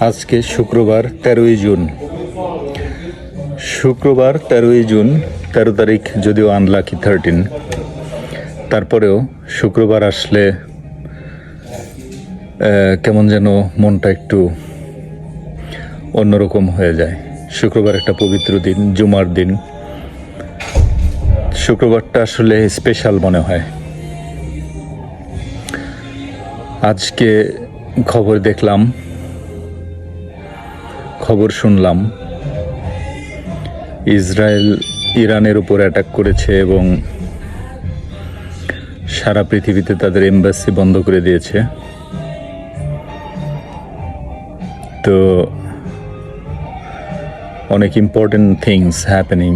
আজকে শুক্রবার 13ই জুন। শুক্রবার 13ই জুন, 13 তারিখ যদিও আনলাকি 13, তারপরেও শুক্রবার আসলে কেমন যেন মনটা একটু অন্যরকম হয়ে যায়। শুক্রবার একটা পবিত্র দিন, জুমার দিন। শুক্রবারটা আসলে স্পেশাল মনে হয়। আজকে খবর দেখলাম, খবর শুনলাম, ইসরায়েল ইরানের উপর অ্যাটাক করেছে এবং সারা পৃথিবীতে তাদের এম্বাসি বন্ধ করে দিয়েছে। তো অনেক important things happening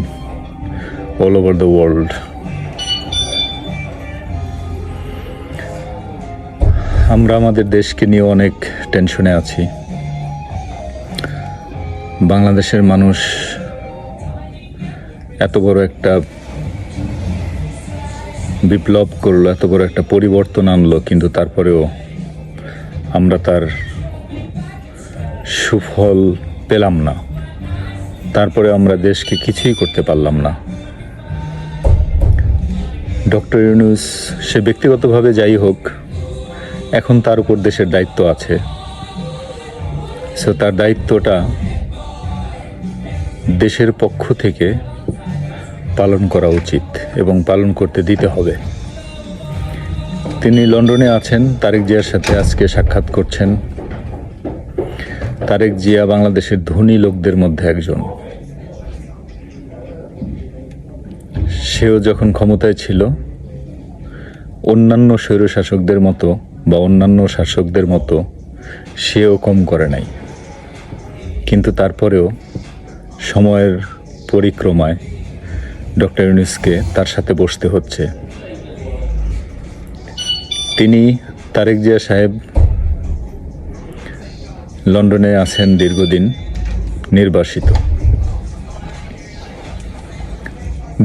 all over the world. আমরা আমাদের দেশকে নিয়ে অনেক টেনশনে আছি। বাংলাদেশের মানুষ এত বড় একটা বিপ্লব করলো, এত বড় একটা পরিবর্তন আনলো, কিন্তু তারপরেও আমরা তার সুফল পেলাম না। তারপরে আমরা দেশকে কিছুই করতে পারলাম না। ডক্টর ইউনূস, সে ব্যক্তিগতভাবে যাই হোক, এখন তার উপর দেশের দায়িত্ব আছে। সো তার দায়িত্বটা দেশের পক্ষ থেকে পালন করা উচিত এবং পালন করতে দিতে হবে। তিনি লন্ডনে আছেন, তারেক জিয়ার সাথে আজকে সাক্ষাৎ করছেন। তারেক জিয়া বাংলাদেশের ধনী লোকদের মধ্যে একজন। সেও যখন ক্ষমতায় ছিল, অন্যান্য স্বৈরশাসকদের মতো বা অন্যান্য শাসকদের মতো সেও কম করে নাই। কিন্তু তারপরেও সময়ের পরিক্রমায় ডক্টর ইউনূসকে তার সাথে বসতে হচ্ছে। তিনি, তারেক জিয়া সাহেব, লন্ডনে আছেন দীর্ঘদিন, নির্বাসিত।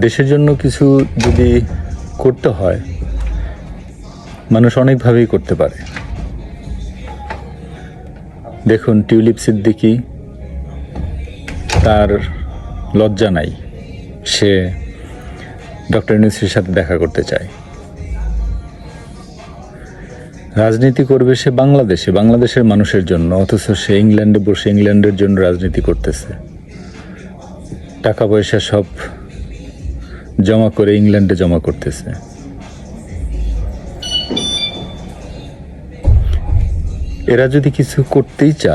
দেশের জন্য কিছু যদি করতে হয়, মানুষ অনেকভাবেই করতে পারে। দেখুন, টিউলিপ সিদ্দিকী, তার লজ্জা নাই, সে ডক্টর ইউনূসের সাথে দেখা করতে চায়। রাজনীতি করবে সে বাংলাদেশে, বাংলাদেশের মানুষের জন্য, অথচ সে ইংল্যান্ডে বসে ইংল্যান্ডের জন্য রাজনীতি করতেছে। টাকা পয়সা সব জমা করে ইংল্যান্ডে জমা করতেছে। এরা যদি কিছু করতেই চায়,